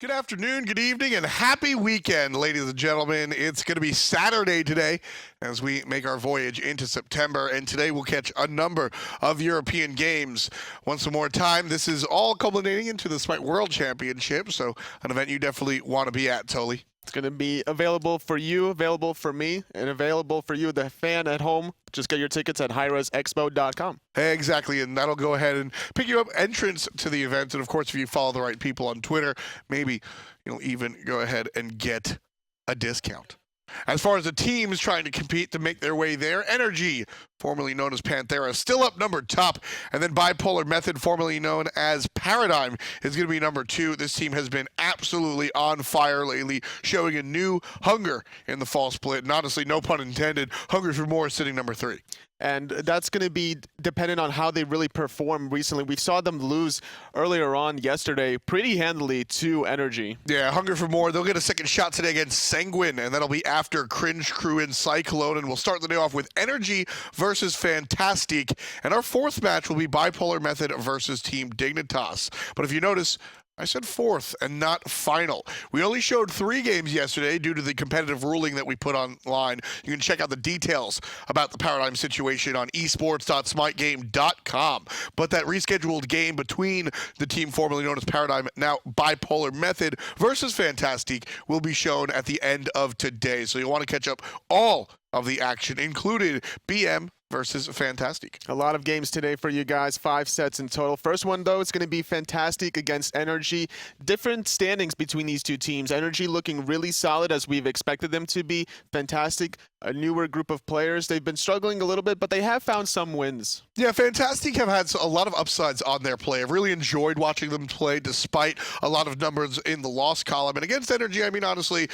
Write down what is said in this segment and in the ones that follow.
Good afternoon, good evening, and happy weekend, ladies and gentlemen. It's going to be Saturday today as we make our voyage into September, and today we'll catch a number of European games. Once more time, this is all culminating into the Smite World Championship, so an event you definitely want to be at, Toli. It's going to be available for you, available for me, and available for you, the fan at home. Just get your tickets at hi-rezexpo.com. Hey, exactly, and that'll go ahead and pick you up entrance to the event. And of course, if you follow the right people on Twitter, maybe you'll even go ahead and get a discount. As far as the teams trying to compete to make their way there, NRG, formerly known as Panthera, still up number top, and then Bipolar Method, formerly known as Paradigm, is going to be number 2. This team has been absolutely on fire lately, showing a new hunger in the fall split, and honestly, no pun intended, hungry for more, sitting number 3. And that's going to be dependent on how they really perform recently. We saw them lose earlier on yesterday pretty handily to NRG. Yeah, hunger for more. They'll get a second shot today against Sanguine, and that'll be after Cringe Crew and Cyclone. And we'll start the day off with NRG versus Fantastique. And our fourth match will be Bipolar Method versus Team Dignitas. But if you notice, I said fourth and not final. We only showed 3 games yesterday due to the competitive ruling that we put online. You can check out the details about the Paradigm situation on esports.smitegame.com. But that rescheduled game between the team formerly known as Paradigm, now Bipolar Method, versus Fantastique will be shown at the end of today. So you'll want to catch up all of the action, including BM versus Fantastique. A lot of games today for you guys, 5 sets in total. First one, though, it's going to be Fantastique against NRG. Different standings between these two teams. NRG looking really solid as we've expected them to be. Fantastique, a newer group of players. They've been struggling a little bit, but they have found some wins. Yeah, Fantastique have had a lot of upsides on their play. I've really enjoyed watching them play despite a lot of numbers in the loss column. And against NRG, I mean, honestly,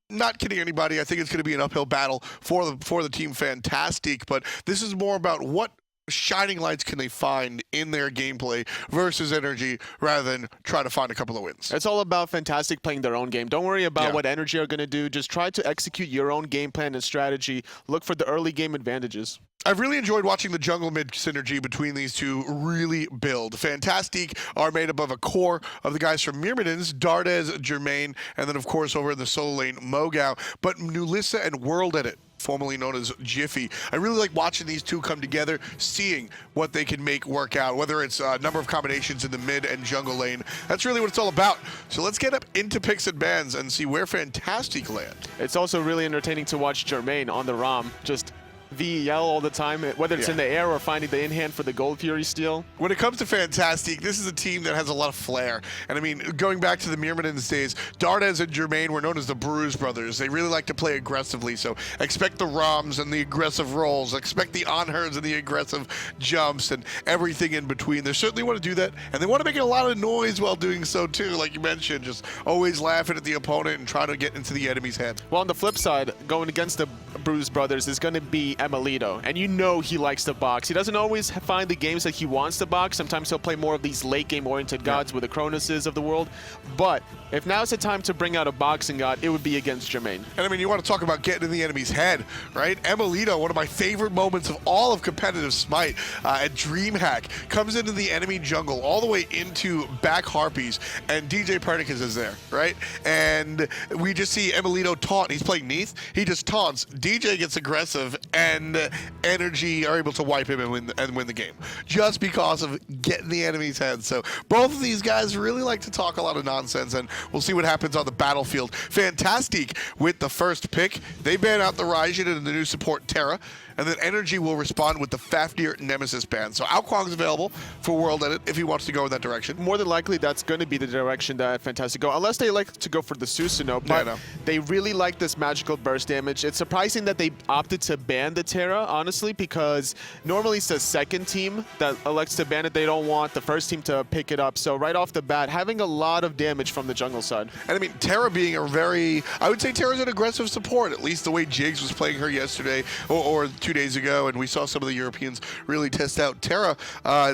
not kidding anybody, I think it's going to be an uphill battle for the team Fantastique, but this is more about what shining lights can they find in their gameplay versus NRG rather than try to find a couple of wins. It's all about Fantastique playing their own game. Don't worry about what NRG are going to do. Just try to execute your own game plan and strategy. Look for the early game advantages. I've really enjoyed watching the jungle mid synergy between these two really build. Fantastique are made up of a core of the guys from Myrmidons, Dardez, Jermain, and then of course over in the solo lane, MoGoW. But nulisa and WorldEdit, formerly known as Jiffy. I really like watching these two come together, seeing what they can make work out, whether it's a number of combinations in the mid and jungle lane. That's really what it's all about. So let's get up into picks and bans and see where Fantastique land. It's also really entertaining to watch Jermain on the ROM, just VEL all the time, whether it's in the air or finding the in-hand for the Gold Fury steal. When it comes to Fantastique, this is a team that has a lot of flair. And I mean, going back to the Myrmidons days, Dardez and Jermain were known as the Bruise Brothers. They really like to play aggressively, so expect the ROMs and the aggressive rolls, expect the on-herds and the aggressive jumps and everything in between. They certainly want to do that, and they want to make a lot of noise while doing so too, like you mentioned, just always laughing at the opponent and trying to get into the enemy's head. Well, on the flip side, going against the Bruise Brothers is going to be emilitoo, and you know he likes to box. He doesn't always find the games that he wants to box. Sometimes he'll play more of these late game oriented gods with the Cronoses of the world. But if now's the time to bring out a boxing god, it would be against Jermain. And I mean, you want to talk about getting in the enemy's head, right? emilitoo, one of my favorite moments of all of competitive Smite at DreamHack, comes into the enemy jungle all the way into back Harpies, and DJ Pernicus is there, right? And we just see emilitoo taunt. He's playing Neath. He just taunts. DJ gets aggressive, and NRG are able to wipe him and win the game just because of getting the enemy's head. So both of these guys really like to talk a lot of nonsense, and we'll see what happens on the battlefield. Fantastique with the first pick. They ban out the Raijin and the new support Terra, and then NRG will respond with the Fafnir Nemesis ban. So Kuang's available for WorldEdit if he wants to go in that direction. More than likely, that's going to be the direction that Fantastique go, unless they like to go for the Susano. But they really like this magical burst damage. It's surprising that they opted to ban the Terra, honestly, because normally it's the second team that elects to ban it. They don't want the first team to pick it up. So right off the bat, having a lot of damage from the jungle side. And I mean, Terra being a very, I would say Terra's an aggressive support, at least the way Jigs was playing her yesterday or 2 days ago, and we saw some of the Europeans really test out Terra.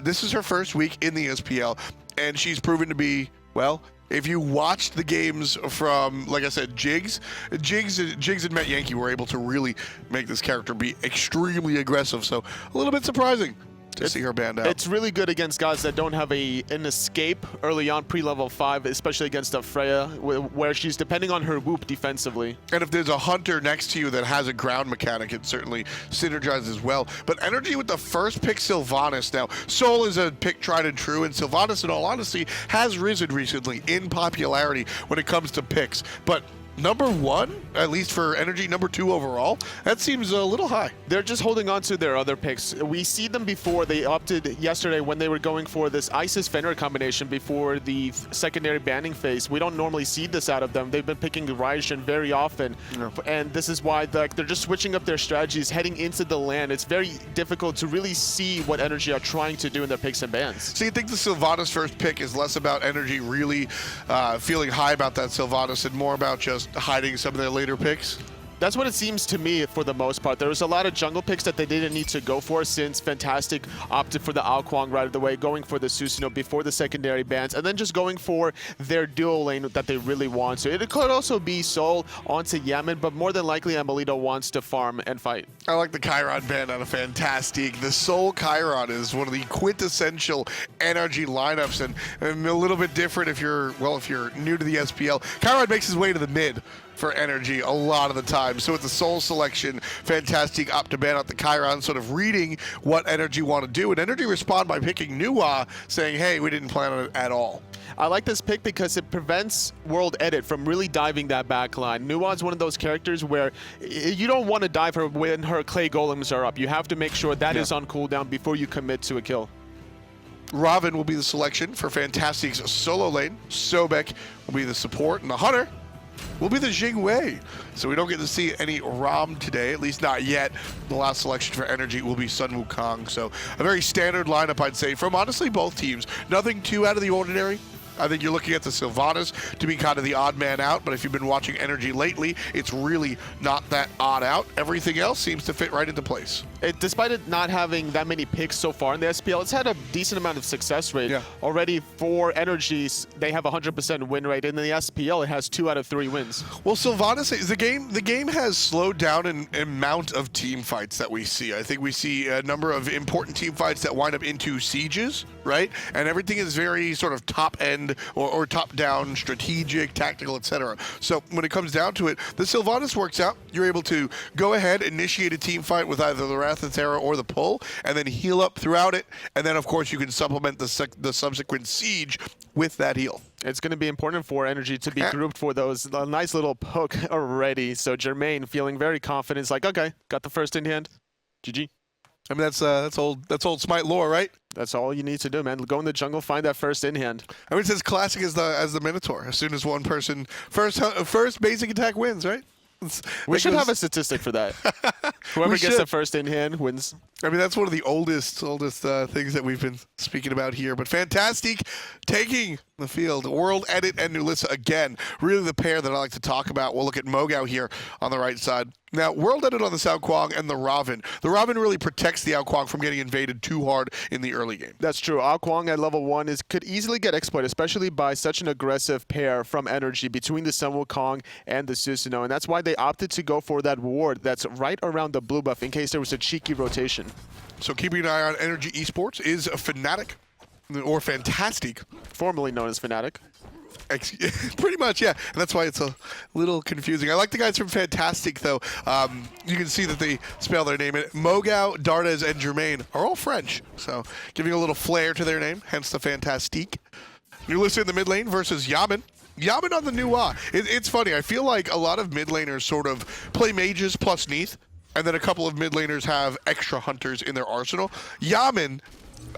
This is her first week in the SPL, and she's proven to be, well, if you watched the games from, like I said, Jigs and Matt Yankee were able to really make this character be extremely aggressive, so a little bit surprising. to see her banned out. It's really good against guys that don't have an escape early on pre-level 5, especially against a Freya, where she's depending on her whoop defensively. And if there's a hunter next to you that has a ground mechanic, it certainly synergizes well. But NRG with the first pick, Sylvanus. Now, Sol is a pick tried and true, and Sylvanus, in all honesty, has risen recently in popularity when it comes to picks. But number 1, at least for NRG, number 2 overall, that seems a little high. They're just holding on to their other picks. We see them before. They opted yesterday when they were going for this Isis Fenrir combination before the secondary banning phase. We don't normally see this out of them. They've been picking Raijin very often, and this is why they're just switching up their strategies heading into the land. It's very difficult to really see what NRG are trying to do in their picks and bans. So you think the Sylvanus first pick is less about NRG really feeling high about that Sylvanus and more about just hiding some of their later picks? That's what it seems to me for the most part. There was a lot of jungle picks that they didn't need to go for since Fantastique opted for the Kuang right of the way, going for the Susano before the secondary bans, and then just going for their duo lane that they really want to. It could also be Sol onto Yammyn, but more than likely emilitoo wants to farm and fight. I like the Chiron ban out of Fantastique. The Sol Chiron is one of the quintessential NRG lineups, and a little bit different if you're new to the SPL. Chiron makes his way to the mid for NRG a lot of the time. So with the Sol selection, Fantastique opt to ban out the Chiron, sort of reading what NRG want to do, and NRG respond by picking nulisa, saying, hey, we didn't plan on it at all. I like this pick because it prevents WorldEdit from really diving that back line. nulisa is one of those characters where you don't want to dive her when her clay golems are up. You have to make sure that is on cooldown before you commit to a kill. Ravana will be the selection for Fantastique's solo lane. Sobek will be the support, and the hunter will be the Jing Wei. So we don't get to see any Ram today, at least not yet. The last selection for NRG will be Sun Wukong. So a very standard lineup, I'd say, from honestly both teams. Nothing too out of the ordinary. I think you're looking at the Sylvanus to be kind of the odd man out, but if you've been watching NRG lately, it's really not that odd out. Everything else seems to fit right into place. Despite it not having that many picks so far in the SPL, it's had a decent amount of success rate. Already for NRGs, they have 100% win rate, and in the SPL, it has 2 out of 3 wins. Well, Sylvanus, the game has slowed down in amount of team fights that we see. I think we see a number of important team fights that wind up into sieges, right? And everything is very sort of top-end or top-down, strategic, tactical, etc. So when it comes down to it, the Sylvanus works out. You're able to go ahead, initiate a team fight with either the Wrath of Terra or the pull, and then heal up throughout it. And then, of course, you can supplement the subsequent siege with that heal. It's going to be important for NRG to be grouped for those nice little poke already. So Jermain feeling very confident. It's like, okay, got the first in hand. GG. I mean, that's old Smite lore, right? That's all you need to do, man. Go in the jungle, find that first in hand. I mean, it's as classic as the Minotaur. As soon as one person first basic attack wins, right? We should have a statistic for that. Whoever gets the first in hand wins. I mean, that's one of the oldest things that we've been speaking about here. But Fantastique taking the field. WorldEdit and nulisa again. Really the pair that I like to talk about. We'll look at MoGoW here on the right side. Now, WorldEdit on the South Kuang and the Ravana. The Ravana really protects the Kuang from getting invaded too hard in the early game. That's true. Kuang at level 1 could easily get exploited, especially by such an aggressive pair from NRG between the Sun Wukong and the Susano. And that's why they opted to go for that ward that's right around the blue buff in case there was a cheeky rotation. So keeping an eye on NRG Esports is a Fnatic, or Fantastique. Formerly known as Fnatic. Pretty much, yeah. And that's why it's a little confusing. I like the guys from Fantastique, though. You can see that they spell their name. MoGoW, Dardez, and Jermain are all French, so giving a little flair to their name, hence the Fantastique. nulisa in the mid lane versus Yammyn. Yammyn on the nulisa. It's funny. I feel like a lot of mid laners sort of play mages plus Neath, and then a couple of mid laners have extra hunters in their arsenal. Yammyn,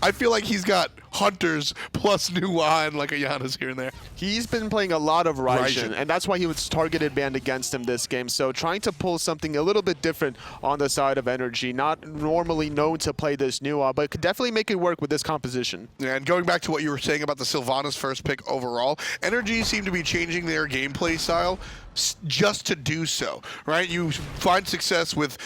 I feel like he's got hunters plus nulisa and like a Janus here and there. He's been playing a lot of Raijin, and that's why he was targeted banned against him this game. So trying to pull something a little bit different on the side of NRG. Not normally known to play this nulisa, but could definitely make it work with this composition. Yeah, and going back to what you were saying about the Sylvanus first pick overall, NRG seem to be changing their gameplay style just to do so, right? You find success with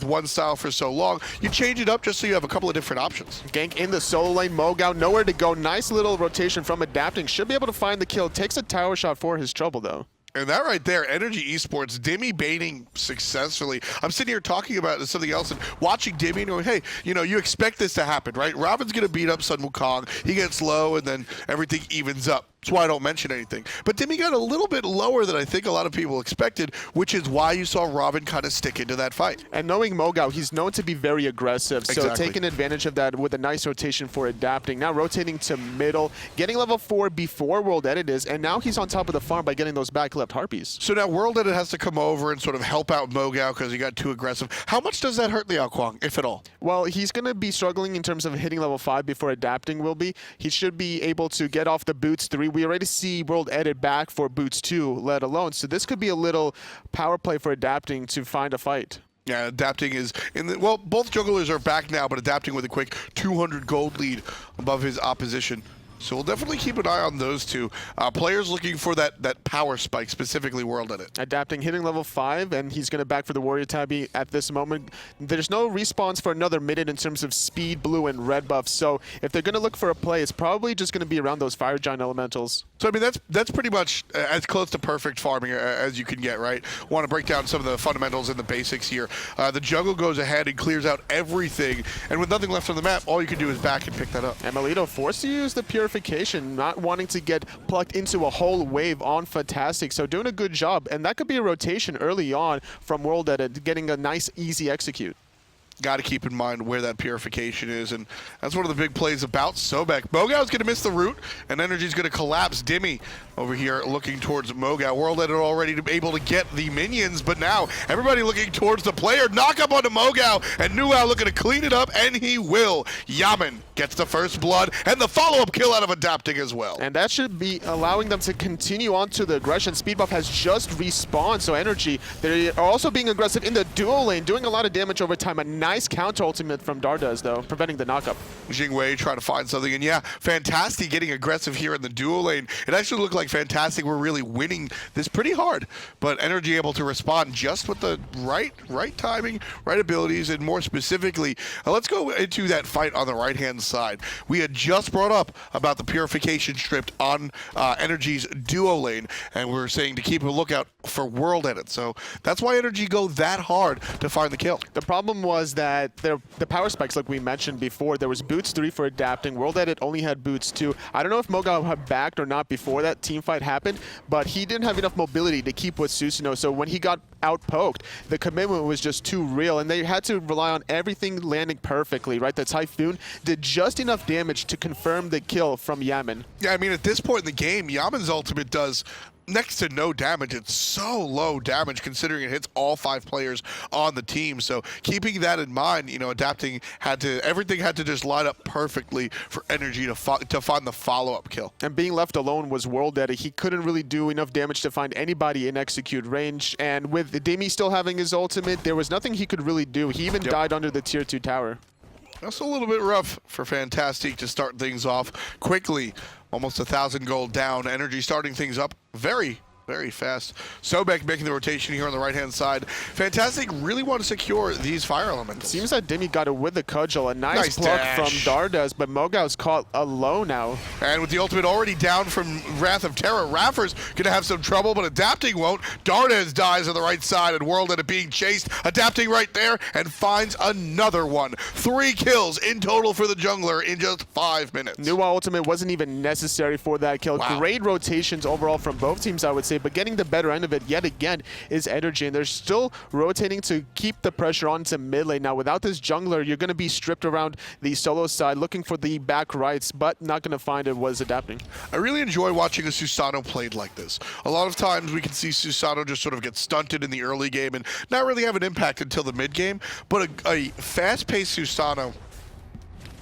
one style for so long, you change it up just so you have a couple of different options. Gank in the solo lane, MoGoW, nowhere to go. Nice little rotation from adapting. Should be able to find the kill. Takes a tower shot for his trouble, though. And that right there, NRG Esports, Dimi baiting successfully. I'm sitting here talking about something else and watching Dimi and going, hey, you know, you expect this to happen, right? Robin's going to beat up Sun Wukong. He gets low, and then everything evens up. That's why I don't mention anything. But Dimi got a little bit lower than I think a lot of people expected, which is why you saw Robin kind of stick into that fight. And knowing MoGoW, he's known to be very aggressive. So Exactly. taking advantage of that with a nice rotation for adapting. Now rotating to middle, getting level 4 before WorldEdit is, and now he's on top of the farm by getting those back left harpies. So now WorldEdit has to come over and sort of help out MoGoW because he got too aggressive. How much does that hurt Liao Kuang, if at all? Well, he's going to be struggling in terms of hitting level 5 before adapting will be. He should be able to get off the boots 3. We already see WorldEdit back for boots 2, let alone. So this could be a little power play for adapting to find a fight. Yeah, adapting is in the, well, both jugglers are back now, but adapting with a quick 200 gold lead above his opposition. So we'll definitely keep an eye on those two. Players looking for that power spike, specifically WorldEdit. Adapting, hitting level 5, and he's going to back for the Warrior Tabby at this moment. There's no respawns for another minute in terms of speed, blue, and red buffs. So if they're going to look for a play, it's probably just going to be around those Fire Giant elementals. So, I mean, that's pretty much as close to perfect farming as you can get, right? Want to break down some of the fundamentals and the basics here. The jungle goes ahead and clears out everything, and with nothing left on the map, all you can do is back and pick that up. Emilitoo forced to use the Purification, not wanting to get plucked into a whole wave on Fantastique, so doing a good job. And that could be a rotation early on from WorldEdit, getting a nice, easy execute. Got to keep in mind where that purification is, and that's one of the big plays about Sobek. MoGoW's going to miss the root, and NRG's going to collapse. Dimi over here looking towards MoGoW. WorldEdit already able to get the minions, but now everybody looking towards the player. Knock up onto MoGoW, and nulisa looking to clean it up, and he will. Yammyn gets the first blood, and the follow-up kill out of adapting as well. And that should be allowing them to continue on to the aggression. Speed buff has just respawned, so NRG, they are also being aggressive in the duo lane, doing a lot of damage over time. A nice counter ultimate from Dardez, though, preventing the knockup. Jing trying to find something, and yeah, Fantastique getting aggressive here in the duo lane. It actually looked like Fantastique were really winning this pretty hard, but NRG able to respond just with the right timing, right abilities, and more specifically, let's go into that fight on the right-hand side. We had just brought up about the purification stripped on NRG's duo lane, and we were saying to keep a lookout for WorldEdit, so that's why NRG go that hard to find the kill. The problem was that the power spikes, like we mentioned before, there was boots 3 for adapting. WorldEdit only had boots 2. I don't know if MoGoW had backed or not before that team fight happened, but he didn't have enough mobility to keep with Susano, so when he got out-poked, the commitment was just too real, and they had to rely on everything landing perfectly, right? The Typhoon did just enough damage to confirm the kill from Yammyn. Yeah, I mean, at this point in the game, Yammyn's ultimate does next to no damage. It's so low damage considering it hits all 5 players on the team. So keeping that in mind, you know, adapting everything had to just line up perfectly for NRG to find the follow-up kill. And being left alone was WorldEdit. He couldn't really do enough damage to find anybody in execute range. And with Dimi still having his ultimate, there was nothing he could really do. He even died under the tier 2 tower. That's a little bit rough for Fantastique to start things off quickly. Almost 1,000 gold down. NRG starting things up very fast. Sobek making the rotation here on the right-hand side. Fantastique really want to secure these fire elements. Seems that Dimi got it with the cudgel. A nice pluck dash from Dardez, but MoGoW's caught alone now. And with the ultimate already down from Wrath of Terror, iRaffer's going to have some trouble, but adapting won't. Dardez dies on the right side, and WorldEdit being chased. Adapting right there, and finds another one. 3 kills in total for the jungler in just 5 minutes. nulisa ultimate wasn't even necessary for that kill. Wow. Great rotations overall from both teams, I would say, but getting the better end of it yet again is NRG, and they're still rotating to keep the pressure onto mid lane. Now, without this jungler, you're going to be stripped around the solo side, looking for the back rights, but not going to find it. Was adapting. I really enjoy watching a Susano played like this. A lot of times we can see Susano just sort of get stunted in the early game and not really have an impact until the mid game, but a fast-paced Susano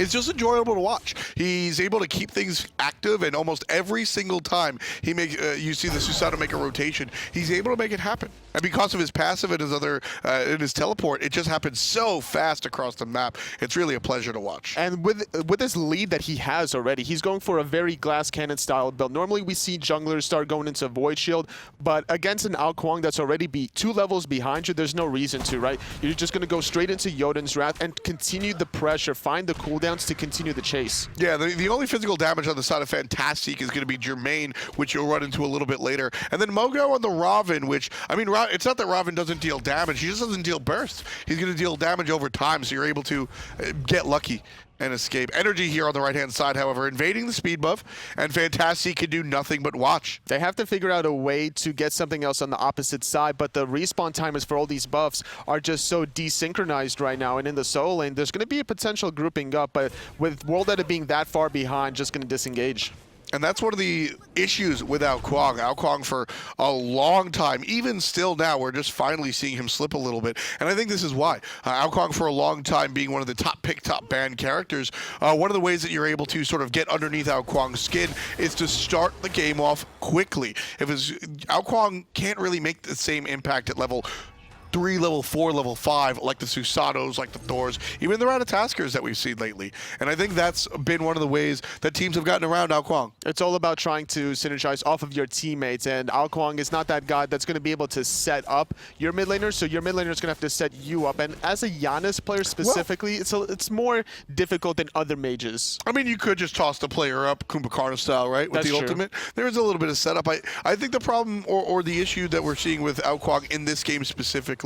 it's just enjoyable to watch. He's able to keep things active, and almost every single time he you see the Susano make a rotation, he's able to make it happen. And because of his passive and his and his teleport, it just happens so fast across the map. It's really a pleasure to watch. And with this lead that he has already, he's going for a very glass cannon style build. Normally we see junglers start going into Void Shield, but against an Kuang that's already 2 levels behind you, there's no reason to, right? You're just going to go straight into Jotun's Wrath and continue the pressure, find the cooldown, cooldowns to continue the chase. Yeah, the only physical damage on the side of Fantastique is going to be Jermain, which you'll run into a little bit later. And then MoGoW on the Ravana, which, I mean, it's not that Ravana doesn't deal damage, he just doesn't deal burst. He's going to deal damage over time, so you're able to get lucky and escape. NRG here on the right-hand side, however, invading the speed buff, and Fantastique can do nothing but watch. They have to figure out a way to get something else on the opposite side, but the respawn timers for all these buffs are just so desynchronized right now, and in the solo lane, there's going to be a potential grouping up, but with WorldEdit being that far behind, just going to disengage. And that's one of the issues with Kuang. Kuang for a long time, even still now, we're just finally seeing him slip a little bit. And I think this is why. Kuang for a long time being one of the top pick, top ban characters, one of the ways that you're able to sort of get underneath Kuang's skin is to start the game off quickly. Kuang can't really make the same impact at level 3, level 4, level 5, like the Susanos, like the Thors, even the Ratataskers that we've seen lately. And I think that's been one of the ways that teams have gotten around Kuang. It's all about trying to synergize off of your teammates, and Kuang is not that guy that's going to be able to set up your mid laner, so your mid laner is going to have to set you up. And as a Janus player specifically, it's more difficult than other mages. I mean, you could just toss the player up, Kumbhakarna style, right, with That's the true. ultimate. There is a little bit of setup. I think the problem or the issue that we're seeing with Kuang in this game specifically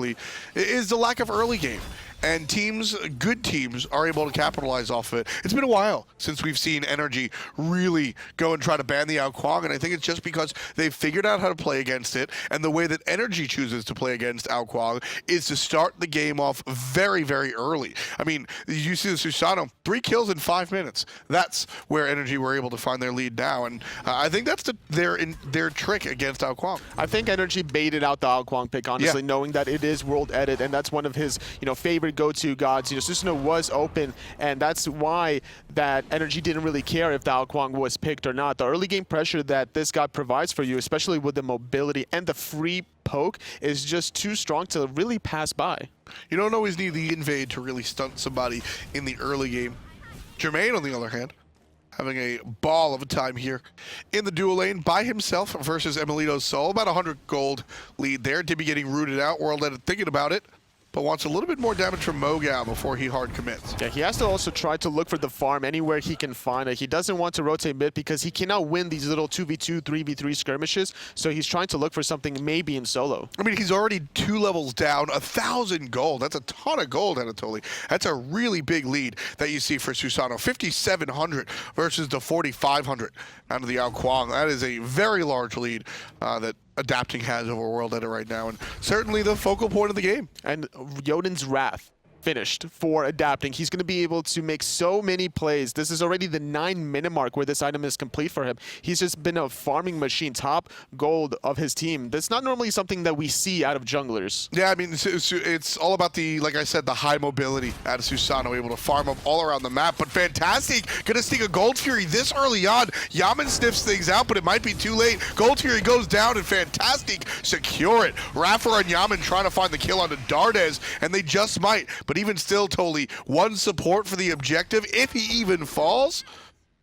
is the lack of early game. And teams, good teams, are able to capitalize off of it. It's been a while since we've seen NRG really go and try to ban the Kuang, and I think it's just because they've figured out how to play against it, and the way that NRG chooses to play against Kuang is to start the game off very, very early. I mean, you see the Susano, 3 kills in 5 minutes. That's where NRG were able to find their lead now, and I think that's their trick against Kuang. I think NRG baited out the Kuang pick, honestly, knowing that it is WorldEdit, and that's one of his, favorite go-to gods. Susano was open, and that's why that NRG didn't really care if the Kuang was picked or not. The early game pressure that this god provides for you, especially with the mobility and the free poke, is just too strong to really pass by. You don't always need the invade to really stunt somebody in the early game. Jermain, on the other hand, having a ball of a time here in the dual lane by himself versus emilitoo's Soul. About 100 gold lead there. Dimi getting rooted out. WorldEdit thinking about it, but wants a little bit more damage from MoGoW before he hard commits. Yeah, he has to also try to look for the farm anywhere he can find it. He doesn't want to rotate mid because he cannot win these little 2v2, 3v3 skirmishes, so he's trying to look for something maybe in solo. I mean, he's already 2 levels down, 1,000 gold. That's a ton of gold, Anatoly. That's a really big lead that you see for Susano. 5,700 versus the 4,500 out of the Kuang. That is a very large lead that Adapting has over WorldEdit right now, and certainly the focal point of the game. And Jotun's Wrath finished for Adapting. He's going to be able to make so many plays. This is already the 9-minute mark where this item is complete for him. He's just been a farming machine, top gold of his team. That's not normally something that we see out of junglers. Yeah, I mean, it's all about the, like I said, the high mobility out of Susano, able to farm up all around the map. But Fantastique gonna sneak a Gold Fury this early on. Yammyn sniffs things out, but it might be too late. Gold Fury goes down, and Fantastique secure it. iRaffer and Yammyn trying to find the kill onto Dardez, and they just might. But even still, Toli, 1 support for the objective. If he even falls,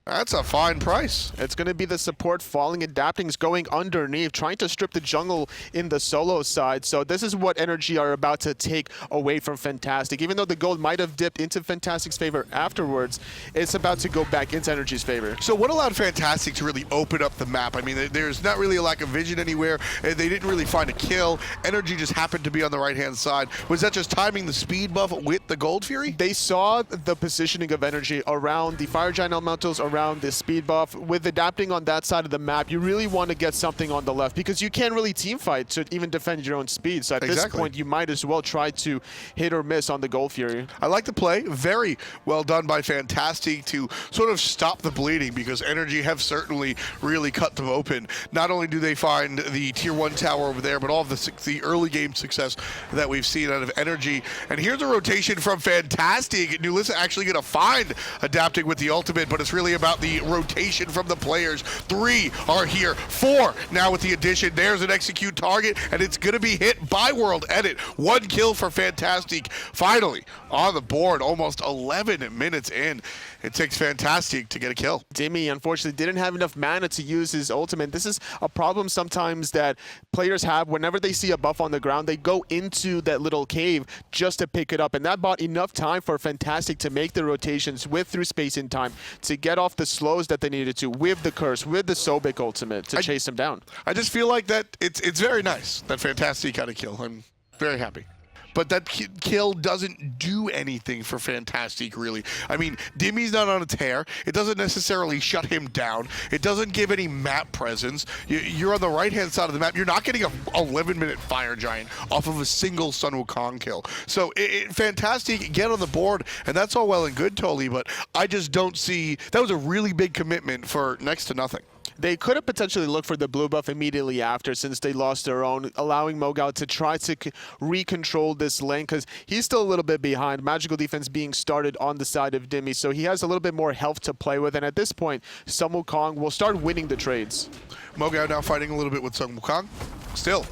that's a fine price. It's going to be the support falling. Adapting's going underneath, trying to strip the jungle in the solo side. So this is what NRG are about to take away from Fantastique. Even though the gold might have dipped into Fantastique's favor afterwards, it's about to go back into NRG's favor. So what allowed Fantastique to really open up the map? I mean, there's not really a lack of vision anywhere. They didn't really find a kill. NRG just happened to be on the right-hand side. Was that just timing the speed buff with the Gold Fury? They saw the positioning of NRG around the Fire Giant Elementals, around the speed buff. With Adapting on that side of the map, you really want to get something on the left because you can't really team fight to even defend your own speed. So at this point, you might as well try to hit or miss on the Gold Fury. I like the play. Very well done by Fantastique to sort of stop the bleeding, because NRG have certainly really cut them open. Not only do they find the tier 1 tower over there, but all of the early game success that we've seen out of NRG. And here's a rotation from Fantastique. nulisa actually going to find Adapting with the ultimate, but it's really a about the rotation from the players. 3 are here, 4 now with the addition. There's an execute target, and it's going to be hit by WorldEdit. 1 kill for Fantastique, finally on the board, almost 11 minutes in. It takes Fantastique to get a kill. Dimi, unfortunately, didn't have enough mana to use his ultimate. This is a problem sometimes that players have. Whenever they see a buff on the ground, they go into that little cave just to pick it up, and that bought enough time for Fantastique to make the rotations through space and time to get off the slows that they needed to with the curse, with the Sobek ultimate to chase him down. I just feel like that it's very nice that Fantastique got a kill. I'm very happy. But that kill doesn't do anything for Fantastique, really. I mean, Dimi's not on a tear. It doesn't necessarily shut him down. It doesn't give any map presence. You're on the right-hand side of the map. You're not getting a 11-minute Fire Giant off of a single Sun Wukong kill. So Fantastique get on the board, and that's all well and good, Toli, but I just don't see... That was a really big commitment for next to nothing. They could have potentially looked for the blue buff immediately after, since they lost their own, allowing MoGoW to try to recontrol this lane, because he's still a little bit behind. Magical defense being started on the side of Dimi, so he has a little bit more health to play with, and at this point, Sun Wukong will start winning the trades. MoGoW now fighting a little bit with Sun Wukong. Still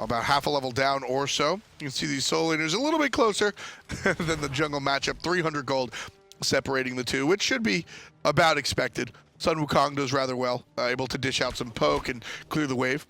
about half a level down or so. You can see these solo laners a little bit closer than the jungle matchup. 300 gold separating the two, which should be about expected. Sun Wukong does rather well, able to dish out some poke and clear the wave.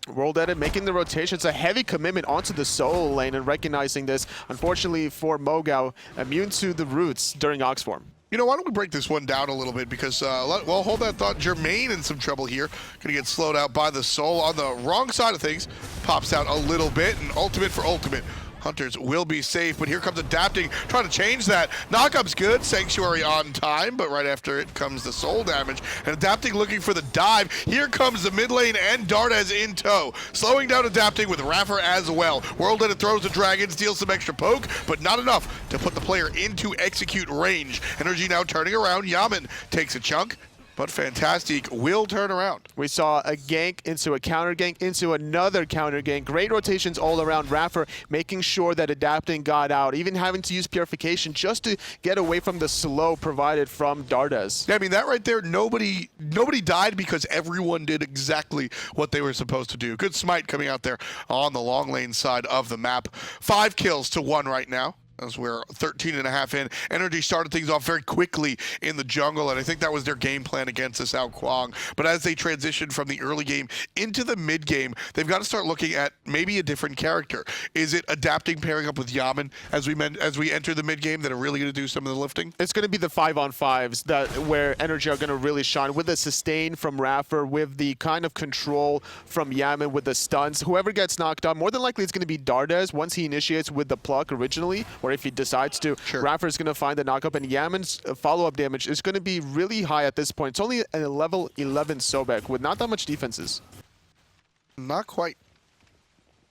WorldEdit making the rotation. It's a heavy commitment onto the solo lane, and recognizing this, unfortunately for MoGoW, immune to the roots during Ox form. You know, why don't we break this one down a little bit, because, well, hold that thought. Jermain in some trouble here. Gonna get slowed out by the soul on the wrong side of things. Pops out a little bit, and ultimate for ultimate. Hunters will be safe, but here comes Adapting, trying to change that. Knockup's good, Sanctuary on time, but right after it comes the soul damage. And Adapting looking for the dive. Here comes the mid lane and Dardez in tow. Slowing down Adapting with iRaffer as well. WorldEdit throws the dragon, steals some extra poke, but not enough to put the player into execute range. NRG now turning around. Yammyn takes a chunk, but Fantastique will turn around. We saw a gank into a counter gank into another counter gank. Great rotations all around. iRaffer making sure that Adapting got out, even having to use Purification just to get away from the slow provided from Dardez. Yeah, I mean, that right there, nobody died because everyone did exactly what they were supposed to do. Good smite coming out there on the long lane side of the map. 5 kills to 1 right now, as we're 13.5 in. NRG started things off very quickly in the jungle, and I think that was their game plan against this out Kuang. But as they transitioned from the early game into the mid game, they've got to start looking at maybe a different character. Is it Adapting pairing up with Yammyn as we enter the mid game that are really going to do some of the lifting? It's going to be the 5-on-5s where NRG are going to really shine, with the sustain from iRaffer, with the kind of control from Yammyn, with the stuns. Whoever gets knocked out, more than likely it's going to be Dardez once he initiates with the pluck originally, or if he decides to. Sure. iRaffer is going to find the knockup, and Yammyn's follow-up damage is going to be really high at this point. It's only a level 11 Sobek with not that much defenses. Not quite.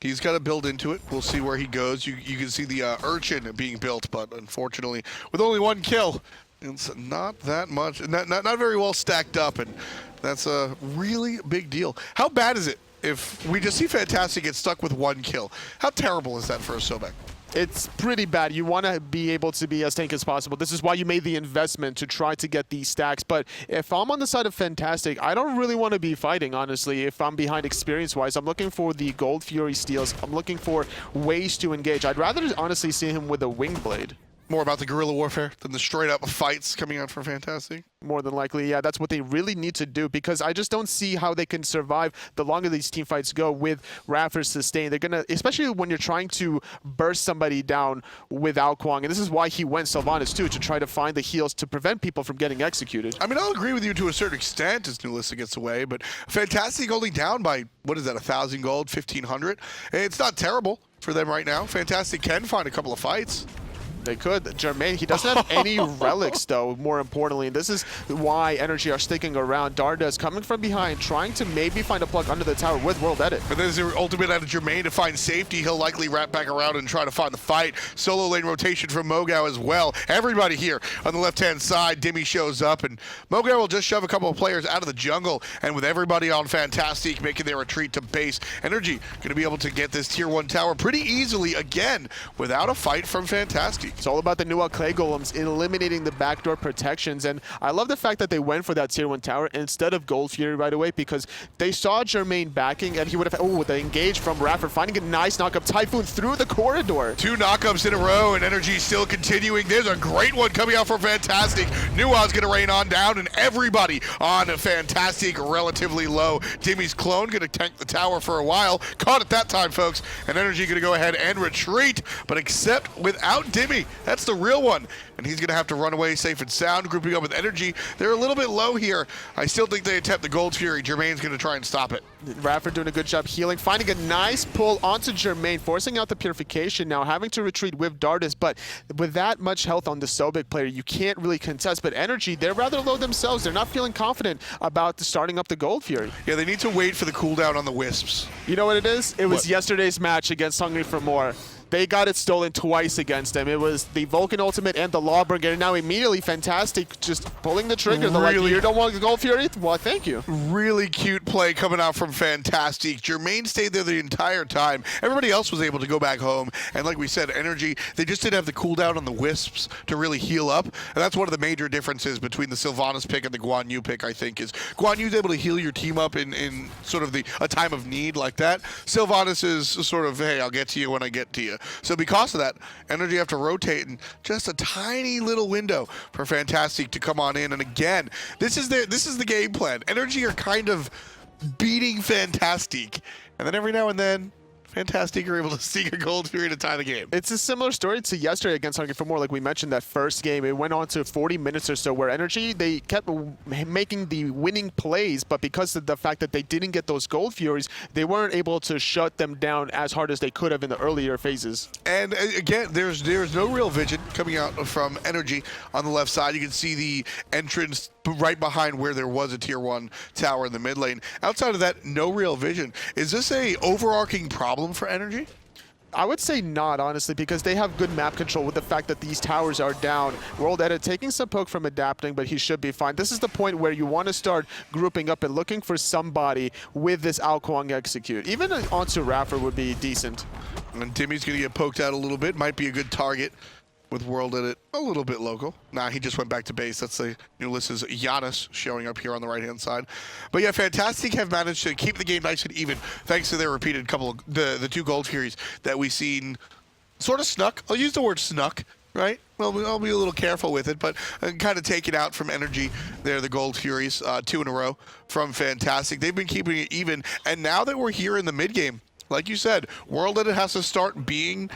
He's got to build into it. We'll see where he goes. You can see the Urchin being built, but unfortunately, with only 1 kill, it's not that much, not very well stacked up, and that's a really big deal. How bad is it if we just see Fantastique get stuck with 1 kill? How terrible is that for a Sobek? It's pretty bad. You want to be able to be as tank as possible. This is why you made the investment to try to get these stacks. But if I'm on the side of Fantastique, I don't really want to be fighting, honestly. If I'm behind experience-wise, I'm looking for the Gold Fury steals. I'm looking for ways to engage. I'd rather honestly see him with a Winged Blade. More about the guerrilla warfare than the straight-up fights coming out for Fantastique? More than likely, yeah. That's what they really need to do, because I just don't see how they can survive the longer these team fights go with iRaffer's sustain. They're going to, especially when you're trying to burst somebody down without Kuang. And this is why he went Sylvanus too, to try to find the heals to prevent people from getting executed. I mean, I'll agree with you to a certain extent as nulisa gets away, but Fantastique only down by, what is that, 1,000 gold, 1,500? It's not terrible for them right now. Fantastique can find a couple of fights. They could. Jermain, he doesn't have any relics, though, more importantly. And this is why NRG are sticking around. Dardez coming from behind, trying to maybe find a plug under the tower with WorldEdit. But there's the ultimate out of Jermain to find safety. He'll likely wrap back around and try to find the fight. Solo lane rotation from MoGoW as well. Everybody here on the left-hand side. Dimi shows up, and MoGoW will just shove a couple of players out of the jungle. And with everybody on Fantastique making their retreat to base, NRG going to be able to get this tier 1 tower pretty easily again without a fight from Fantastique. It's all about the new clay golems eliminating the backdoor protections, and I love the fact that they went for that tier 1 tower instead of Gold Fury right away, because they saw Jermain backing, and he would have, the engage from iRaffer, finding a nice knockup. Typhoon through the corridor. 2 knockups in a row, and NRG still continuing. There's a great one coming out from Fantastique. Nua's gonna rain on down, and everybody on Fantastique relatively low. Dimi's clone gonna tank the tower for a while. Caught it that time, folks, and NRG gonna go ahead and retreat, but except without Dimi. That's the real one, and he's gonna have to run away safe and sound. Grouping up with NRG, they're a little bit low here. I still think they attempt the Gold Fury. Jermain's gonna try and stop it. iRaffer doing a good job healing, finding a nice pull onto Jermain, forcing out the purification now, having to retreat with Dardez, but with that much health on the Sobek player, you can't really contest. But NRG, they're rather low themselves. They're not feeling confident about starting up the Gold Fury. Yeah, they need to wait for the cooldown on the Wisps. You know what it is? It was yesterday's match against Hungry for More. They got it stolen twice against them. It was the Vulcan ultimate and the Lawbringer. And now immediately Fantastique just pulling the trigger. They're like, you don't want the Gold Fury? Well, thank you. Really cute play coming out from Fantastique. Jermain stayed there the entire time. Everybody else was able to go back home. And like we said, NRG, they just didn't have the cooldown on the Wisps to really heal up. And that's one of the major differences between the Sylvanus pick and the Guan Yu pick, I think, is Guan Yu's able to heal your team up in sort of a time of need like that. Sylvanus is sort of, hey, I'll get to you when I get to you. So because of that, NRG have to rotate in just a tiny little window for Fantastique to come on in. And again, this is the game plan. NRG are kind of beating Fantastique, and then every now and then, Fantastique are able to sneak a Gold Fury to tie the game. It's a similar story to yesterday against Hungry for More. Like we mentioned, that first game, it went on to 40 minutes or so, where NRG, they kept making the winning plays, but because of the fact that they didn't get those Gold Furies, they weren't able to shut them down as hard as they could have in the earlier phases. And again, there's no real vision coming out from NRG on the left side. You can see the entrance right behind where there was a tier 1 tower in the mid lane. Outside of that, no real vision. Is this a overarching problem for NRG? I would say not, honestly, because they have good map control with the fact that these towers are down. WorldEdit taking some poke from adapting, but he should be fine. This is the point where you want to start grouping up and looking for somebody with this Kuang execute. Even onto iRaffer would be decent. And Dimi's going to get poked out a little bit. Might be a good target with WorldEdit a little bit local. Nah, he just went back to base. That's the Nulisa's Janus showing up here on the right-hand side. But yeah, Fantastique have managed to keep the game nice and even thanks to their repeated couple of the 2 Gold Furies that we've seen sort of snuck. I'll use the word snuck, right? Well, I'll be a little careful with it, but kind of take it out from NRG. They're the Gold Furies, 2 in a row from Fantastique. They've been keeping it even, and now that we're here in the mid-game, like you said, WorldEdit has to start being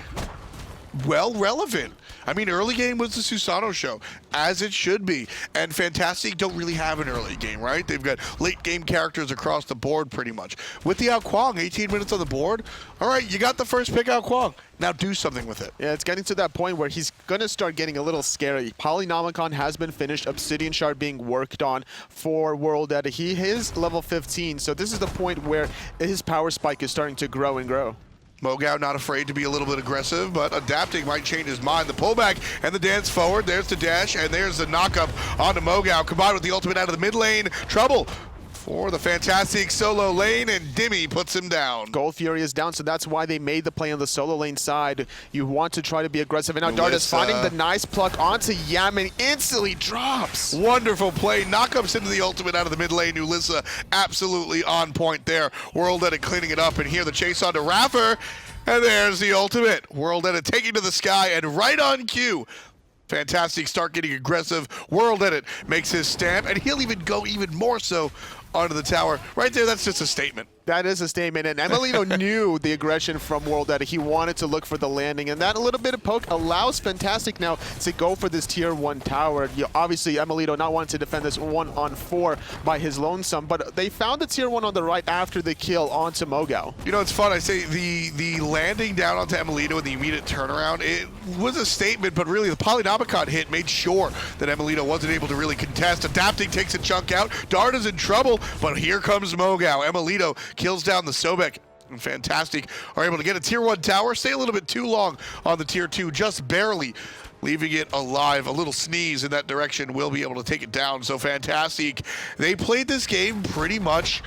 relevant. I mean, early game was the Susano show, as it should be. And Fantastique don't really have an early game, right? They've got late game characters across the board pretty much. With the Kuang, 18 minutes on the board, all right, you got the first pick Kuang. Now do something with it. Yeah, it's getting to that point where he's going to start getting a little scary. Polynomicon has been finished, Obsidian Shard being worked on for WorldEdit. He is level 15, so this is the point where his power spike is starting to grow and grow. MoGoW not afraid to be a little bit aggressive, but adapting might change his mind. The pullback and the dance forward. There's the dash, and there's the knockup onto MoGoW. Combined with the ultimate out of the mid lane. Trouble for the Fantastique solo lane, and Dimi puts him down. Gold Fury is down, so that's why they made the play on the solo lane side. You want to try to be aggressive, and now Dardez finding the nice pluck onto Yammyn, instantly drops. Wonderful play, knockups into the ultimate out of the mid lane. Nulisa absolutely on point there. WorldEdit cleaning it up, and here the chase onto iRaffer, and there's the ultimate. WorldEdit taking to the sky, and right on cue, Fantastique start getting aggressive. WorldEdit makes his stamp, and he'll even go even more so onto the tower. Right there, that's just a statement. That is a statement, and emilitoo knew the aggression from WorldEdit. He wanted to look for the landing, and that little bit of poke allows Fantastique now to go for this tier 1 tower. Obviously, emilitoo not wanting to defend this 1-on-4 by his lonesome, but they found the tier 1 on the right after the kill onto MoGoW. You know, it's fun. I say the landing down onto emilitoo and the immediate turnaround, it was a statement, but really the Polynomicon hit made sure that emilitoo wasn't able to really contest. Adapting takes a chunk out. Dardez in trouble, but here comes MoGoW. emilitoo kills down the Sobek, and Fantastique are able to get a tier 1 tower, stay a little bit too long on the tier 2, just barely leaving it alive. A little sneeze in that direction will be able to take it down. So Fantastique, they played this game pretty much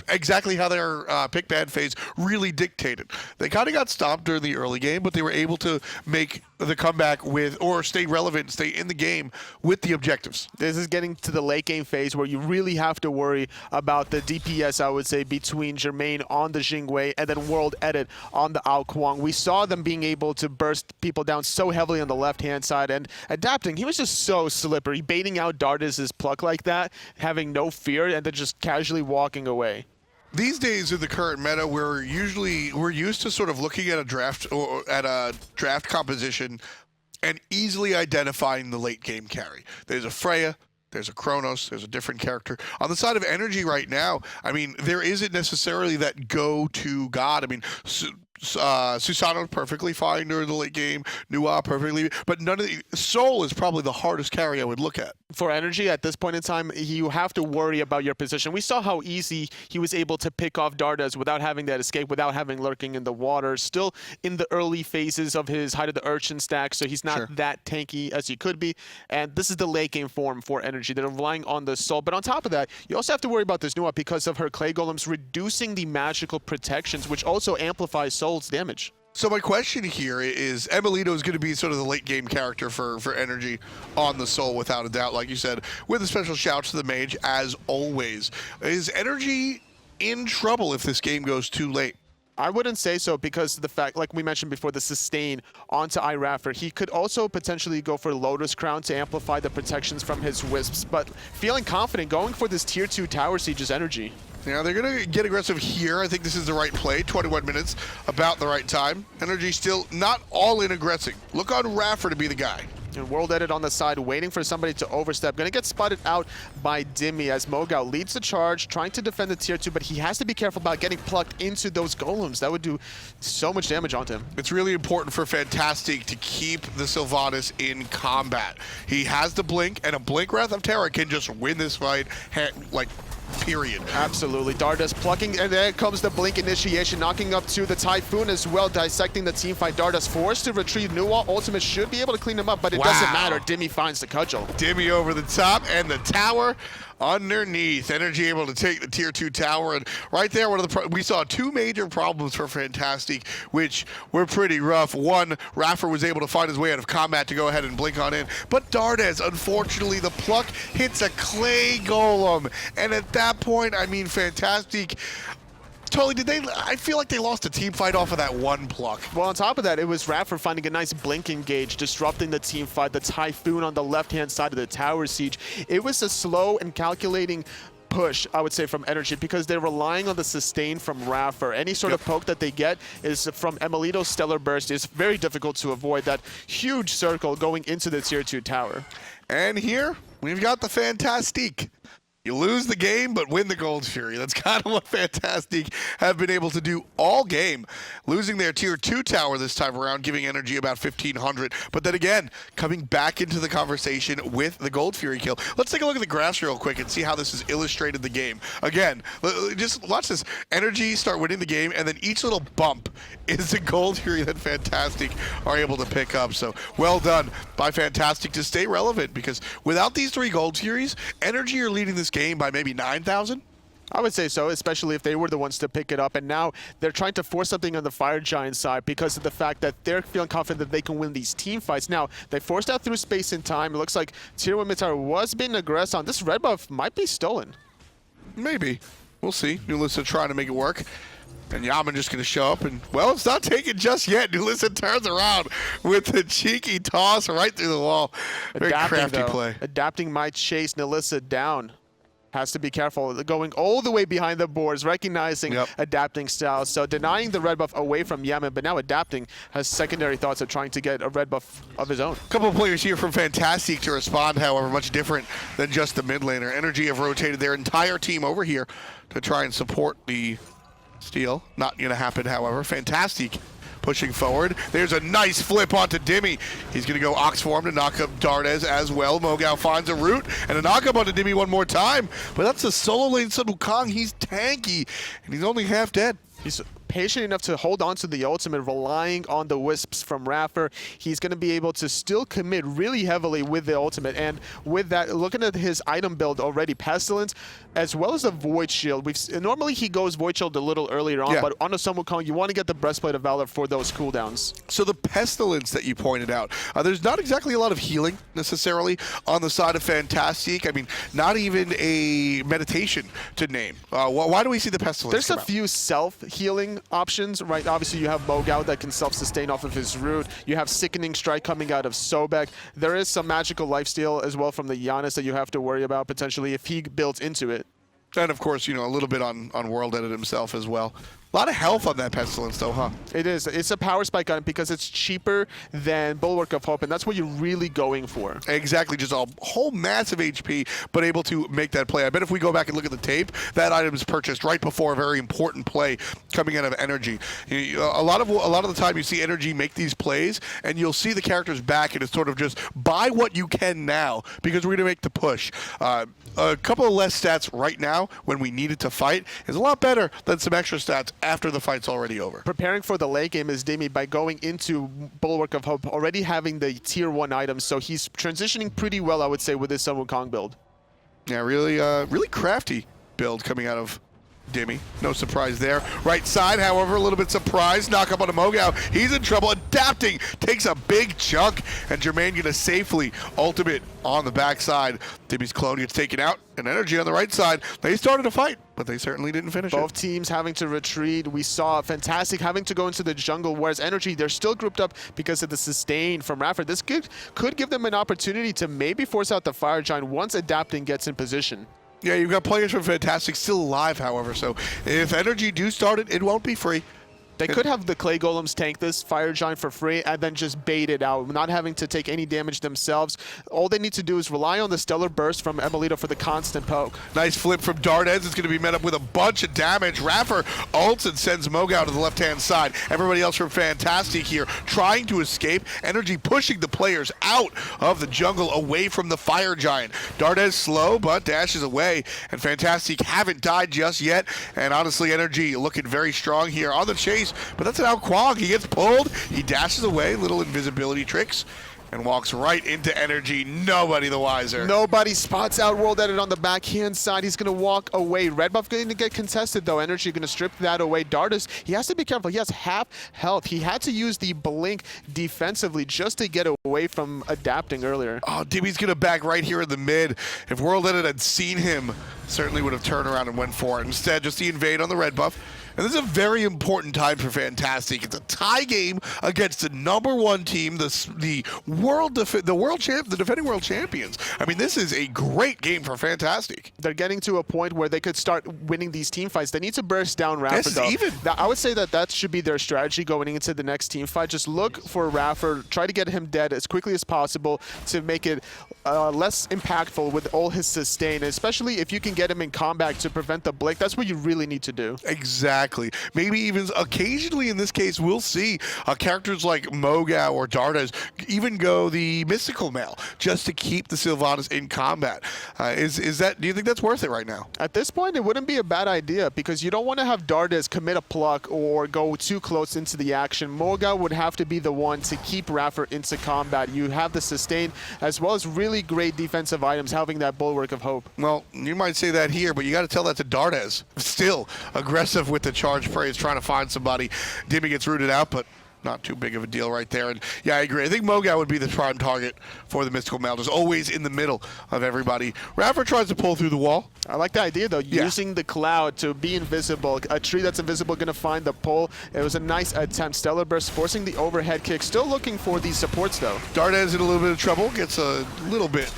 exactly how their pick ban phase really dictated. They kind of got stopped during the early game, but they were able to make the comeback with, or stay relevant, stay in the game with the objectives. This is getting to the late game phase where you really have to worry about the DPS, I would say, between Jermain on the Jing and then WorldEdit on the Kuang. We saw them being able to burst people down so heavily on the left-hand side and adapting. He was just so slippery, baiting out Dardez's pluck like that, having no fear, and then just casually walking away. These days in the current meta, we're used to sort of looking at a draft or at a draft composition and easily identifying the late game carry. There's a Freya, there's a Kronos, there's a different character. On the side of NRG right now, I mean, there isn't necessarily that go-to god. I mean, Susano perfectly fine during the late game, Nua perfectly, but none of the Soul is probably the hardest carry I would look at. For NRG at this point in time, you have to worry about your position. We saw how easy he was able to pick off Dardez without having that escape, without having lurking in the water. Still in the early phases of his Height of the Urchin stack, so he's not that tanky as he could be. And this is the late game form for NRG. They're relying on the Soul. But on top of that, you also have to worry about this Nua because of her Clay Golems reducing the magical protections, which also amplifies Soul's damage. So my question here is, emilitoo is going to be sort of the late game character for NRG on the Soul, without a doubt, like you said, with a special shout to the mage, as always. Is NRG in trouble if this game goes too late? I wouldn't say so because of the fact, like we mentioned before, the sustain onto iRaffer. He could also potentially go for Lotus Crown to amplify the protections from his Wisps, but feeling confident going for this tier 2 tower siege is NRG. Yeah, they're going to get aggressive here. I think this is the right play. 21 minutes, about the right time. NRG still not all in aggressing. Look on Raffer to be the guy. And WorldEdit on the side, waiting for somebody to overstep. Going to get spotted out by Dimi as MoGoW leads the charge, trying to defend the tier 2, but he has to be careful about getting plucked into those golems. That would do so much damage onto him. It's really important for Fantastique to keep the Sylvanus in combat. He has the blink, and a blink Wrath of Terror can just win this fight, like, period. Absolutely. Dardez plucking, and there comes the blink initiation, knocking up to the Typhoon as well, dissecting the team fight. Dardez forced to retrieve Nua. Ultimate should be able to clean him up, but it doesn't matter. Dimi finds the cudgel. Dimi over the top, and the tower underneath. NRG able to take the tier 2 tower, and right there, we saw two major problems for Fantastique, which were pretty rough. One, Raffer was able to find his way out of combat to go ahead and blink on in, but Dardez, unfortunately, the pluck hits a clay golem, and at that point, I mean, Fantastique, totally, I feel like they lost a team fight off of that one pluck. Well, on top of that, it was Raffer finding a nice blink engage, disrupting the team fight, the Typhoon on the left-hand side of the tower siege. It was a slow and calculating push, I would say, from NRG because they're relying on the sustain from Raffer. Any sort of poke that they get is from emilitoo's Stellar Burst. Is very difficult to avoid that huge circle going into the tier 2 tower. And here, we've got the Fantastique. You lose the game, but win the Gold Fury. That's kind of what Fantastique have been able to do all game. Losing their tier 2 tower this time around, giving NRG about 1,500. But then again, coming back into the conversation with the Gold Fury kill. Let's take a look at the graphs real quick and see how this has illustrated the game. Again, just watch this. NRG start winning the game, and then each little bump is the Gold Fury that Fantastique are able to pick up. So well done by Fantastique to stay relevant, because without these 3 Gold Furies, NRG are leading this game by maybe 9,000? I would say so, especially if they were the ones to pick it up. And now they're trying to force something on the Fire Giant side because of the fact that they're feeling confident that they can win these team fights. Now, they forced out through space and time. It looks like Tier 1 mid-tower was being aggressed on. This red buff might be stolen. Maybe. We'll see. nulisa trying to make it work. And Yammyn just going to show up, and, well, it's not taken just yet. nulisa turns around with a cheeky toss right through the wall. Very crafty play. Adapting might chase nulisa down. Has to be careful. Going all the way behind the boards, recognizing adapting styles. So denying the red buff away from Yammyn, but now adapting has secondary thoughts of trying to get a red buff of his own. A couple of players here from Fantastique to respond, however, much different than just the mid laner. NRG have rotated their entire team over here to try and support the steal. Not going to happen, however. Fantastique pushing forward. There's a nice flip onto Dimi. He's going to go Ox for him to knock up Dardez as well. MoGoW finds a root and a knock up onto Dimi one more time. But that's a solo lane son Wukong. He's tanky, and he's only half dead. He's patient enough to hold on to the ultimate, relying on the wisps from iRaffer. He's going to be able to still commit really heavily with the ultimate. And with that, looking at his item build already, Pestilence, as well as a Void Shield. Normally he goes Void Shield a little earlier on, but on a Wukong, you want to get the Breastplate of Valor for those cooldowns. So the Pestilence that you pointed out, there's not exactly a lot of healing necessarily on the side of Fantastique. I mean, not even a meditation to name. Why do we see the Pestilence? There's a few self-healing options, right? Obviously, you have MoGoW that can self-sustain off of his root. You have Sickening Strike coming out of Sobek. There is some magical lifesteal as well from the Janus that you have to worry about potentially if he builds into it. And of course, you know, a little bit on WorldEdit himself as well. A lot of health on that Pestilence though, huh? It is. It's a power spike on it because it's cheaper than Bulwark of Hope, and that's what you're really going for. Exactly, just a whole massive HP, but able to make that play. I bet if we go back and look at the tape, that item is purchased right before a very important play coming out of NRG. A lot of the time you see NRG make these plays, and you'll see the characters back, and it's sort of just buy what you can now because we're going to make the push. A couple of less stats right now when we needed to fight is a lot better than some extra stats after the fight's already over. Preparing for the late game is Dimi by going into Bulwark of Hope, already having the tier 1 items, so he's transitioning pretty well, I would say, with his Wukong build. Yeah, really crafty build coming out of Dimi. No surprise there. Right side, however, a little bit surprised. Knock up on a MoGoW. He's in trouble. Adapting. Takes a big chunk. And Jermain gonna safely ultimate on the backside. Dimi's clone gets taken out. And NRG on the right side. They started a fight, but they certainly didn't finish it. Both teams having to retreat. We saw Fantastique having to go into the jungle, whereas NRG, they're still grouped up because of the sustain from iRaffer. This could give them an opportunity to maybe force out the Fire Giant once Adapting gets in position. Yeah, you've got players from Fantastique still alive, however, so if NRG do start it, it won't be free. They could have the Clay Golems tank this Fire Giant for free and then just bait it out, not having to take any damage themselves. All they need to do is rely on the Stellar Burst from emilitoo for the constant poke. Nice flip from Dardez. It's going to be met up with a bunch of damage. iRaffer ults and sends MoGoW to the left-hand side. Everybody else from Fantastique here trying to escape. NRG pushing the players out of the jungle away from the Fire Giant. Dardez slow, but dashes away. And Fantastique haven't died just yet. And honestly, NRG looking very strong here on the chase. But that's an out Kuang. He gets pulled. He dashes away. Little invisibility tricks. And walks right into NRG. Nobody the wiser. Nobody spots out WorldEdit on the backhand side. He's going to walk away. Red buff going to get contested, though. NRG going to strip that away. Dardez, he has to be careful. He has half health. He had to use the blink defensively just to get away from adapting earlier. Oh, Dimi's going to back right here in the mid. If WorldEdit had seen him, certainly would have turned around and went for it. Instead, just the invade on the red buff. And this is a very important time for Fantastique. It's a tie game against the #1 team, the defending world champions. I mean, this is a great game for Fantastique. They're getting to a point where they could start winning these team fights. They need to burst down iRaffer. This is even. I would say that should be their strategy going into the next team fight. Just look for iRaffer, try to get him dead as quickly as possible to make it less impactful with all his sustain, especially if you can get him in combat to prevent the blink. That's what you really need to do. Exactly. Maybe even occasionally in this case, we'll see characters like MoGoW or Dardez even go the mystical mail just to keep the Sylvanus in combat. Do you think that's worth it right now? At this point, it wouldn't be a bad idea because you don't want to have Dardez commit a pluck or go too close into the action. MoGoW would have to be the one to keep iRaffer into combat. You have the sustain as well as really great defensive items having that Bulwark of Hope. Well, you might say that here, but you got to tell that to Dardez. Still aggressive with the charge praise, trying to find somebody. Dimi gets rooted out, but not too big of a deal right there. And yeah, I agree. I think MoGoW would be the prime target for the mystical mail, just always in the middle of everybody. iRaffer tries to pull through the wall. I like the idea, though, using the cloud to be invisible. A tree that's invisible going to find the pull. It was a nice attempt. Stellar Burst forcing the overhead kick. Still looking for these supports, though. Dardez in a little bit of trouble. Gets a little bit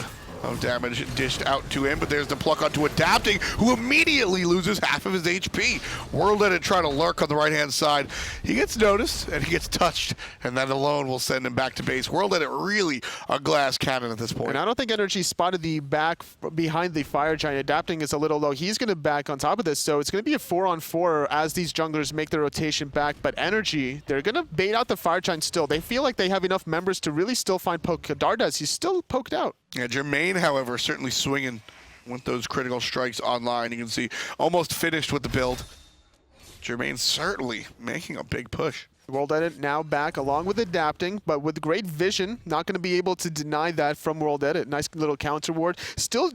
of damage dished out to him, but there's the pluck onto Adapting, who immediately loses half of his HP. WorldEdit trying to lurk on the right-hand side. He gets noticed, and he gets touched, and that alone will send him back to base. WorldEdit really a glass cannon at this point. And I don't think NRG spotted the back behind the Fire Giant. Adapting is a little low. He's going to back on top of this, so it's going to be a 4-on-4 as these junglers make their rotation back, but NRG, they're going to bait out the Fire Giant still. They feel like they have enough members to really still find poke. Dardez, he's still poked out. Yeah, Jermain, however, certainly swinging with those critical strikes online. You can see almost finished with the build. Jermain certainly making a big push. WorldEdit now back along with adapting, but with great vision. Not going to be able to deny that from WorldEdit. Nice little counter ward. Still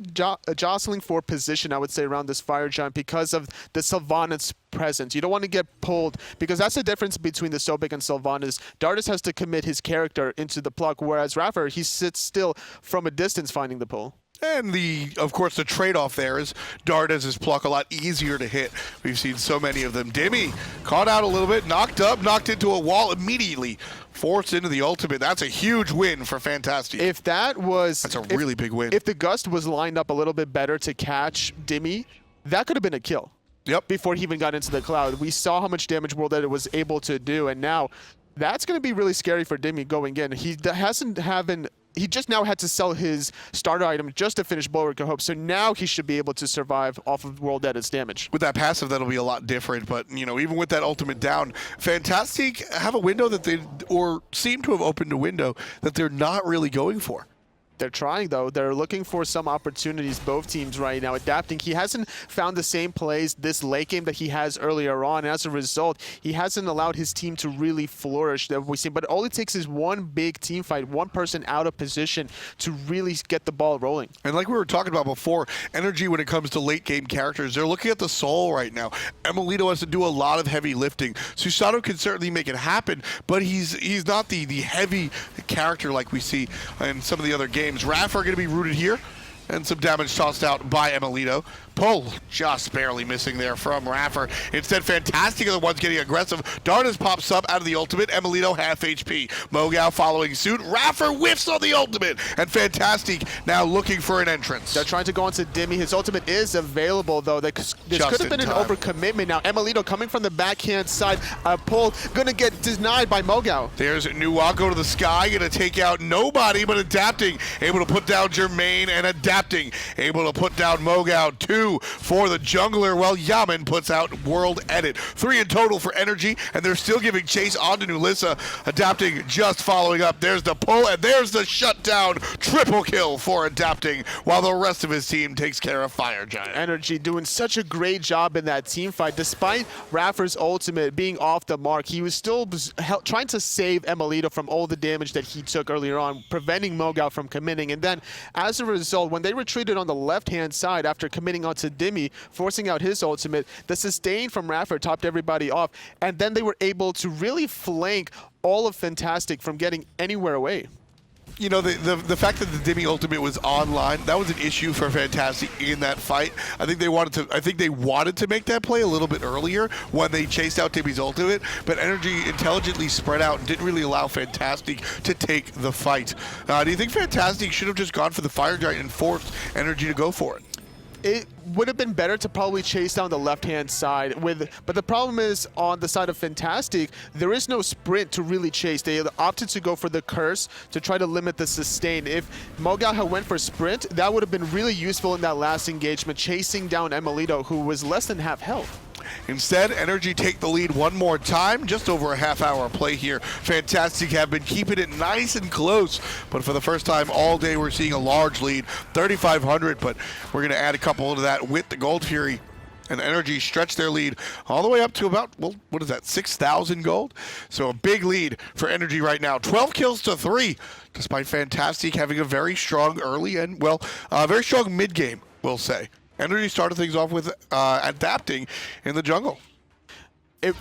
jostling for position, I would say, around this Fire Giant because of the Sylvanus presence. You don't want to get pulled because that's the difference between the Sobek and Sylvanus. Dardez has to commit his character into the pluck, whereas iRaffer, he sits still from a distance finding the pull. And of course, the trade-off there is Dardez's pluck a lot easier to hit. We've seen so many of them. Dimi caught out a little bit, knocked up, knocked into a wall immediately, forced into the ultimate. That's a huge win for Fantastique. That's a really big win. If the Gust was lined up a little bit better to catch Dimi, that could have been a kill. Yep. Before he even got into the cloud. We saw how much damage WorldEdit was able to do, and now that's going to be really scary for Dimi going in. He just now had to sell his starter item just to finish Bulwark of Hope, so now he should be able to survive off of WorldEdit's damage. With that passive, that'll be a lot different, but, you know, even with that ultimate down, Fantastique have a window or seem to have opened a window that they're not really going for. They're trying, though. They're looking for some opportunities, both teams right now, adapting. He hasn't found the same plays this late game that he has earlier on. As a result, he hasn't allowed his team to really flourish that we've seen. But all it takes is one big team fight, one person out of position to really get the ball rolling. And like we were talking about before, NRG, when it comes to late game characters, they're looking at the soul right now. Emilitoo has to do a lot of heavy lifting. Susano can certainly make it happen, but he's not the heavy character like we see in some of the other games. iRaffer going to be rooted here, and some damage tossed out by emilitoo. Pull just barely missing there from iRaffer. Instead, Fantastique are the ones getting aggressive. Dardez pops up out of the ultimate. emilitoo half HP. MoGoW following suit. iRaffer whiffs on the ultimate, and Fantastique now looking for an entrance. They're trying to go into Dimi. His ultimate is available, though. This could have been an overcommitment. Now, emilitoo coming from the backhand side. Pull going to get denied by MoGoW. There's Nuwako to the sky. Going to take out nobody, but adapting. Able to put down Jermain, and adapting. Able to put down MoGoW. 2 for the jungler, while Yammyn puts out WorldEdit. 3 in total for NRG, and they're still giving chase onto nulisa. Adapting just following up. There's the pull, and there's the shutdown. Triple kill for adapting, while the rest of his team takes care of Fire Giant. NRG doing such a great job in that team fight. Despite iRaffer's ultimate being off the mark, he was still trying to save emilitoo from all the damage that he took earlier on, preventing MoGoW from committing. And then, as a result, when they retreated on the left-hand side after committing onto Dimi, forcing out his ultimate, the sustain from iRaffer topped everybody off, and then they were able to really flank all of Fantastique from getting anywhere away. You know, the fact that the Dimi ultimate was online, that was an issue for Fantastique in that fight. I think they wanted to make that play a little bit earlier when they chased out Dimi's ultimate, but NRG intelligently spread out and didn't really allow Fantastique to take the fight. Do you think Fantastique should have just gone for the Fire Giant and forced NRG to go for it? It would have been better to probably chase down the left-hand side, but the problem is on the side of Fantastique, there is no sprint to really chase. They opted to go for the curse to try to limit the sustain. If MoGoW had went for sprint, that would have been really useful in that last engagement, chasing down emilitoo, who was less than half health. Instead, NRG take the lead one more time. Just over a half-hour play here. Fantastique have been keeping it nice and close, but for the first time all day, we're seeing a large lead, 3,500. But we're going to add a couple to that with the Gold Fury, and NRG stretch their lead all the way up to about, well, what is that, 6,000 gold? So a big lead for NRG right now. 12 kills to 3, despite Fantastique having a very strong early and, well, very strong mid-game, we'll say. NRG started things off with adapting in the jungle.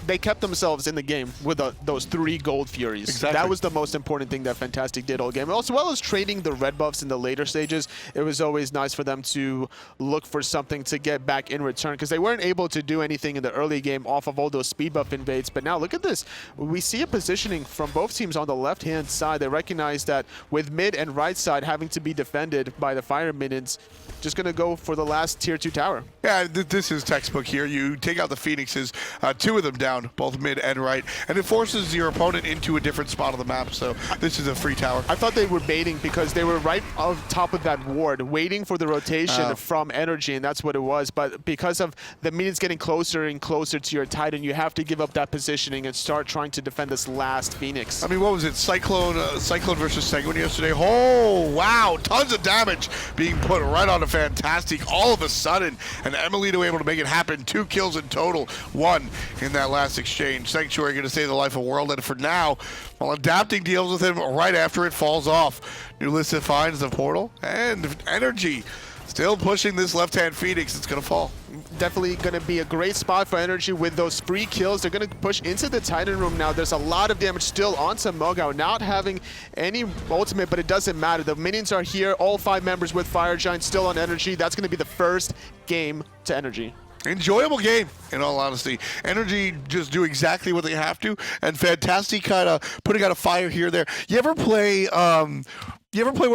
They kept themselves in the game with those 3 gold furies. Exactly. That was the most important thing that Fantastique did all game. As well as trading the red buffs in the later stages, it was always nice for them to look for something to get back in return, because they weren't able to do anything in the early game off of all those speed buff invades. But now look at this. We see a positioning from both teams on the left-hand side. They recognize that with mid and right side having to be defended by the fire minions, just going to go for the last tier 2 tower. Yeah, this is textbook here. You take out the Phoenixes, 2 of them down, both mid and right, and it forces your opponent into a different spot of the map, so this is a free tower. I thought they were baiting because they were right on top of that ward, waiting for the rotation from NRG, and that's what it was. But because of the minions getting closer and closer to your Titan, you have to give up that positioning and start trying to defend this last Phoenix. I mean, what was it? Cyclone versus Sanguine yesterday. Oh, wow. Tons of damage being put right on a Fantastique all of a sudden, and emilitoo able to make it happen. 2 kills in total, 1 in that that last exchange. Sanctuary going to save the life of WorldEdit for now, while adapting deals with him right after it falls off. nulisa finds the portal, and NRG still pushing this left-hand Phoenix. It's going to fall. Definitely going to be a great spot for NRG with those free kills. They're going to push into the Titan room now. There's a lot of damage still onto MoGoW, not having any ultimate, but it doesn't matter. The minions are here, all 5 members with Fire Giant still on NRG. That's going to be the first game to NRG. Enjoyable game, in all honesty. NRG just do exactly what they have to, and Fantastique kind of putting out a fire here or there. You ever play one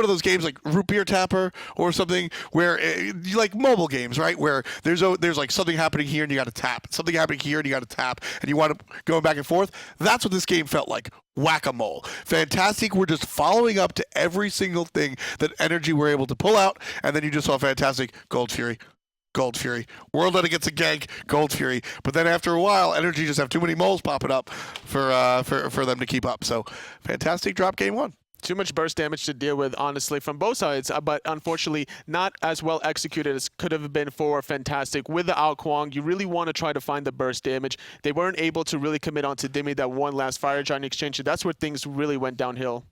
of those games like Root Beer Tapper or something where you like mobile games, right? Where there's like something happening here and you got to tap, something happening here and you got to tap, and you want to go back and forth. That's what this game felt like. Whack-a-mole. Fantastique were just following up to every single thing that NRG were able to pull out, and then you just saw Fantastique, Gold Fury. Gold Fury. WorldEdit gets a gank, Gold Fury. But then after a while, NRG just have too many moles popping up for them to keep up. So Fantastique drop game 1. Too much burst damage to deal with, honestly, from both sides, but unfortunately not as well executed as could have been for Fantastique. With the Kuang, you really want to try to find the burst damage. They weren't able to really commit onto Dimi that one last Fire Giant exchange. That's where things really went downhill.